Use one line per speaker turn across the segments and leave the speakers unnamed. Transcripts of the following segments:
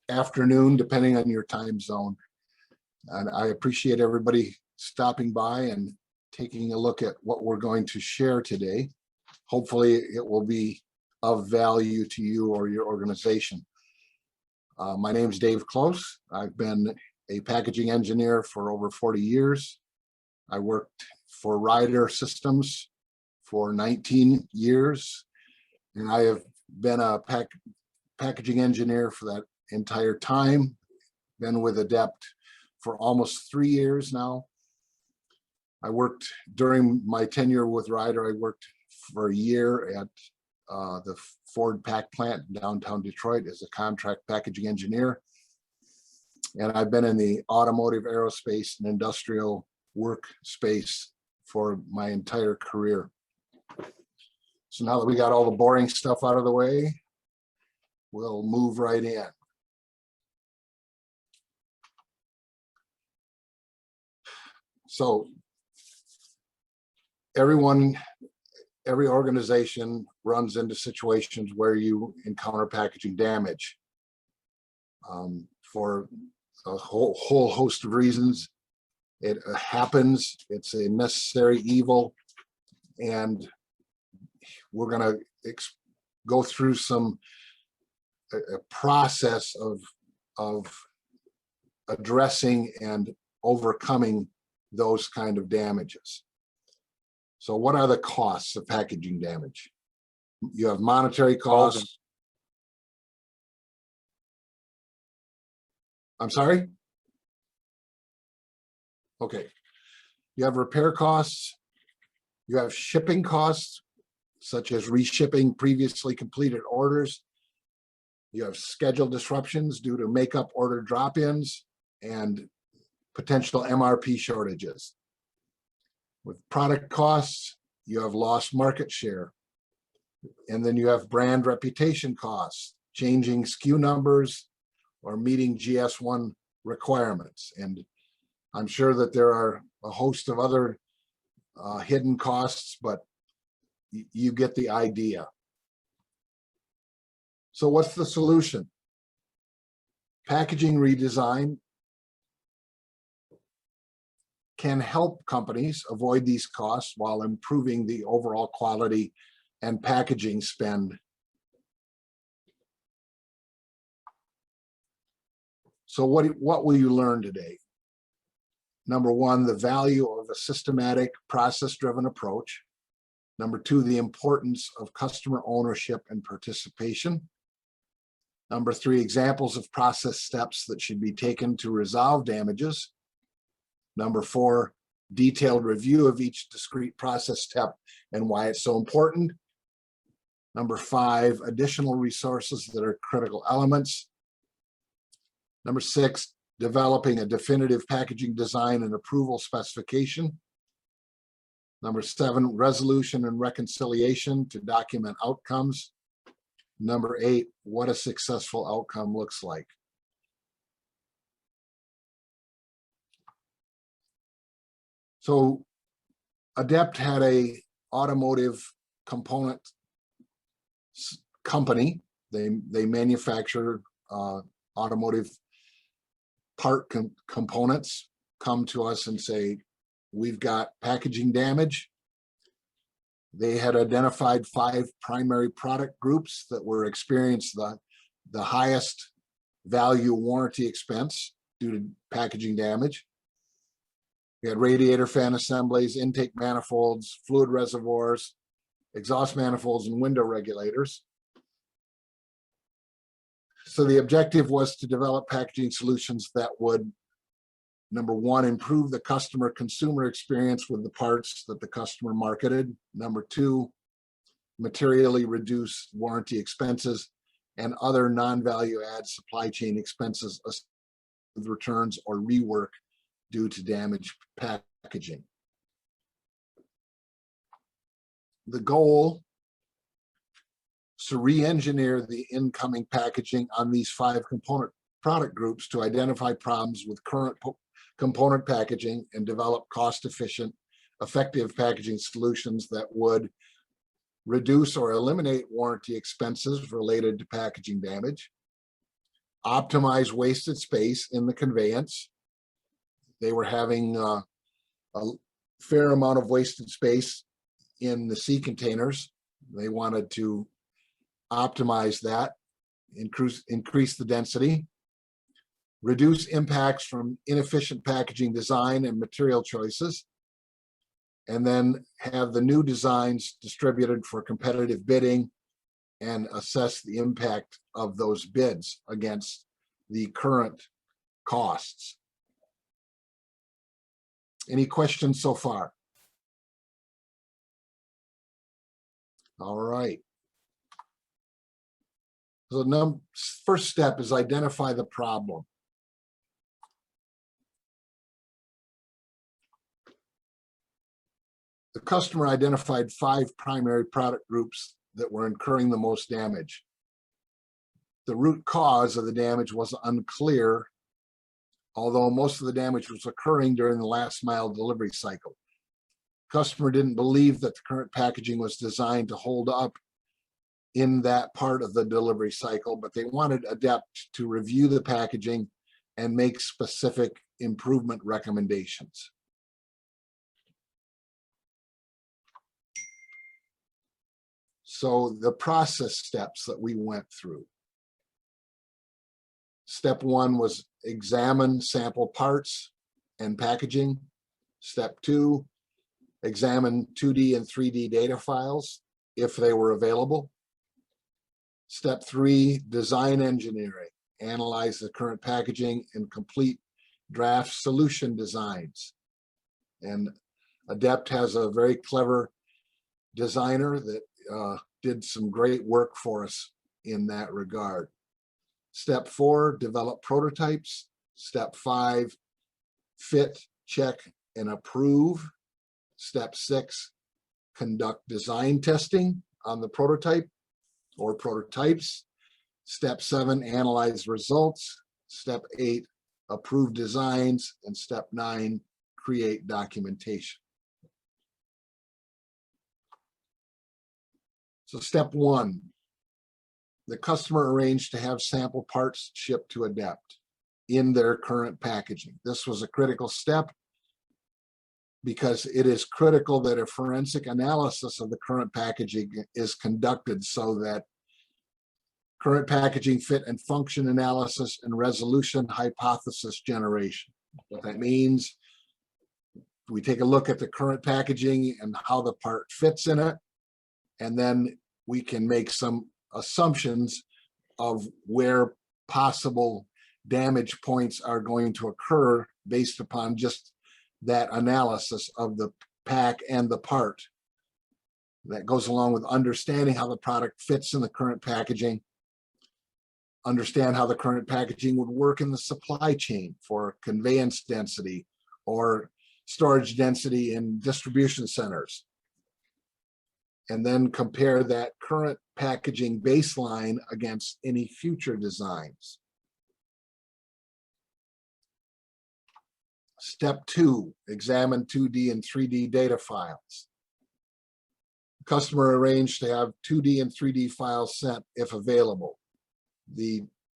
afternoon, depending on your time zone. And I appreciate everybody stopping by and taking a look at what we're going to share today. Hopefully it will be of value to you or your organization. My name is Dave Close. I've been a packaging engineer for over 40 years. I worked for Ryder Systems for 19 years, and I have been a packaging engineer for that entire time. Been with Adept for almost 3 years now. I worked during my tenure with Ryder. I worked for a year at the Ford Pack plant in downtown Detroit as a contract packaging engineer. And I've been in the automotive, aerospace, and industrial workspace for my entire career. So now that we got all the boring stuff out of the way, we'll move right in. So every organization runs into situations where you encounter packaging damage for a whole host of reasons. It happens, it's a necessary evil, and we're going to go through a process of addressing and overcoming those kind of damages. So what are the costs of packaging damage? You have monetary costs. I'm sorry? Okay. You have repair costs. You have shipping costs, such as reshipping previously completed orders. You have schedule disruptions due to makeup order drop-ins and potential MRP shortages. With product costs, you have lost market share. And then you have brand reputation costs, changing SKU numbers or meeting GS1 requirements. And I'm sure that there are a host of other hidden costs, but you get the idea. So what's the solution? Packaging redesign can help companies avoid these costs while improving the overall quality and packaging spend. So what will you learn today? Number one, the value of a systematic, process-driven approach. Number two, the importance of customer ownership and participation. Number three, examples of process steps that should be taken to resolve damages. Number four, detailed review of each discrete process step and why it's so important. Number five, additional resources that are critical elements. Number six, developing a definitive packaging design and approval specification. Number seven, resolution and reconciliation to document outcomes. Number eight, what a successful outcome looks like. So Adept had a automotive component company. They manufacture automotive part components, come to us and say, we've got packaging damage. They had identified 5 primary product groups that were experienced the highest value warranty expense due to packaging damage. We had radiator fan assemblies, intake manifolds, fluid reservoirs, exhaust manifolds, and window regulators. So the objective was to develop packaging solutions that would, number one, improve the consumer experience with the parts that the customer marketed. Number two, materially reduce warranty expenses and other non-value add supply chain expenses with returns or rework due to damaged packaging. The goal is to re-engineer the incoming packaging on these 5 component product groups to identify problems with current component packaging and develop cost-efficient, effective packaging solutions that would reduce or eliminate warranty expenses related to packaging damage, optimize wasted space in the conveyance. They were having a fair amount of wasted space in the sea containers. They wanted to optimize that, increase the density, reduce impacts from inefficient packaging design and material choices, and then have the new designs distributed for competitive bidding and assess the impact of those bids against the current costs. Any questions so far? All right. So the first step is identify the problem. The customer identified 5 primary product groups that were incurring the most damage. The root cause of the damage was unclear, although most of the damage was occurring during the last mile delivery cycle. Customer didn't believe that the current packaging was designed to hold up in that part of the delivery cycle, but they wanted Adept to review the packaging and make specific improvement recommendations. So the process steps that we went through. Step 1 was examine sample parts and packaging. Step 2, examine 2D and 3D data files if they were available. Step 3, design engineering. Analyze the current packaging and complete draft solution designs. And Adept has a very clever designer that did some great work for us in that regard. Step 4, develop prototypes. Step 5, fit, check, and approve. Step 6, conduct design testing on the prototype or prototypes. Step 7, analyze results. Step 8, approve designs. And step 9, create documentation. So step 1, the customer arranged to have sample parts shipped to Adept in their current packaging. This was a critical step because it is critical that a forensic analysis of the current packaging is conducted so that current packaging fit and function analysis and resolution hypothesis generation. What that means, we take a look at the current packaging and how the part fits in it, and then we can make some assumptions of where possible damage points are going to occur based upon just that analysis of the pack and the part. That goes along with understanding how the product fits in the current packaging, understand how the current packaging would work in the supply chain for conveyance density or storage density in distribution centers, and then compare that current packaging baseline against any future designs. Step 2, examine 2D and 3D data files. The customer arranged to have 2D and 3D files sent if available.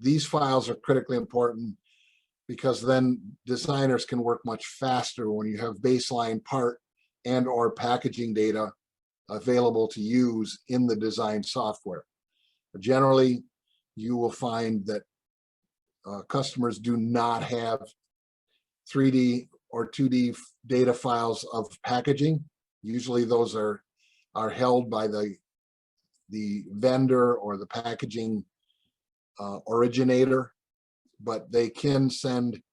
These files are critically important because then designers can work much faster when you have baseline part and or packaging data available to use in the design software. Generally, you will find that customers do not have 3D or 2D data files of packaging. Usually those are held by the vendor or the packaging originator, but they can send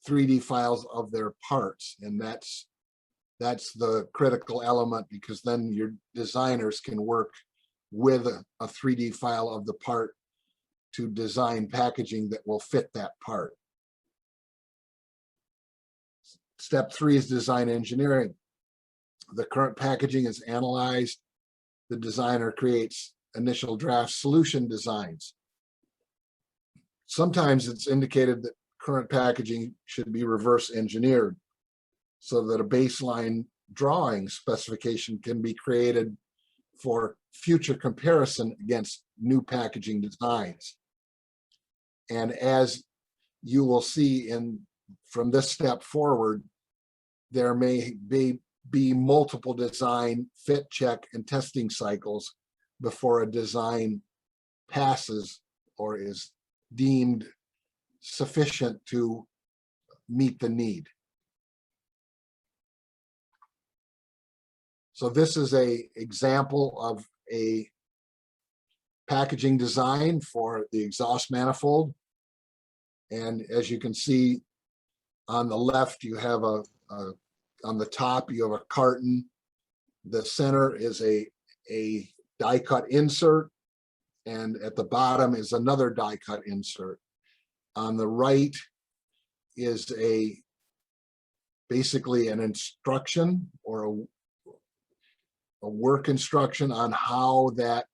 3D files of their parts, and that's the critical element, because then your designers can work with a 3D file of the part to design packaging that will fit that part. Step 3 is design engineering. The current packaging is analyzed. The designer creates initial draft solution designs. Sometimes it's indicated that current packaging should be reverse engineered so that a baseline drawing specification can be created for future comparison against new packaging designs. And as you will see from this step forward, there may be multiple design, fit check, and testing cycles before a design passes or is deemed sufficient to meet the need. So this is an example of a packaging design for the exhaust manifold. And as you can see on the left, you have on the top, you have a carton. The center is a die cut insert, and at the bottom is another die cut insert. On the right is basically an instruction or a work instruction on how that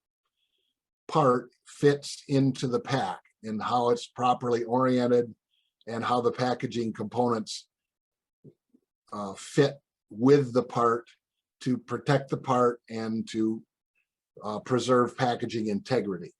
part fits into the pack and how it's properly oriented and how the packaging components fit with the part to protect the part and to preserve packaging integrity.